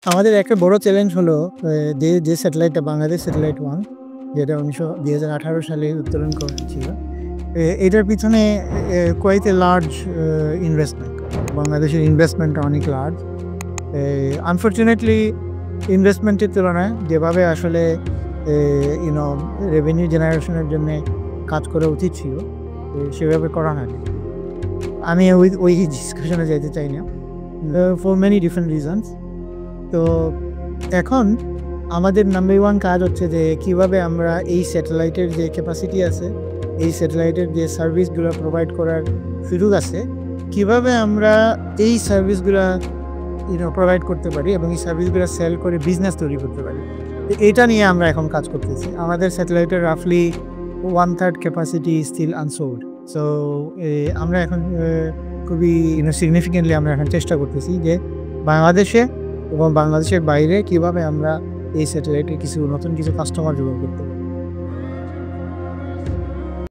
আমাদের একটা বড় চ্যালেঞ্জ হলো যে স্যাটেলাইটটা বাংলাদেশ স্যাটেলাইট 1 যেটা 2018 সালে উত্তোলন করা হয়েছিল। এটার পিছনে কোয়াইট এ লার্জ ইনভেস্টমেন্ট। বাংলাদেশের ইনভেস্টমেন্টটা অনেক লার্জ। আনফরচুনেটলি ইনভেস্টমেন্টের তুলনায় যেভাবে আসলে ইউনো রেভিনিউ জেনারেশনের জন্যে কাজ করা উচিত ছিল, সেভাবে করা হয়নি। আমি ওই ডিসকাশনে যাইতে চাই না, ফর মেনি ডিফারেন্ট রিজনস। তো এখন আমাদের নাম্বার 1 কাজ হচ্ছে যে কিভাবে আমরা এই স্যাটেলাইটের যে ক্যাপাসিটি আছে, এই স্যাটেলাইটের যে সার্ভিসগুলো প্রোভাইড করার সুযোগ আছে, কিভাবে আমরা এই সার্ভিসগুলা প্রোভাইড করতে পারি এবং এই সার্ভিসগুলো সেল করে বিজনেস তৈরি করতে পারি। তো এটা নিয়ে আমরা এখন কাজ করতেছি। আমাদের স্যাটেলাইটের রাফলি 1/3 ক্যাপাসিটি স্টিল আনসোল্ড। সো আমরা এখন খুবই সিগনিফিকেন্টলি আমরা এখন চেষ্টা করতেছি যে বাংলাদেশে এবং বাংলাদেশের বাইরে কিভাবে আমরা এই স্যাটেলাইটে নতুন কিছু কাস্টমার জোগাড় করতে পারি।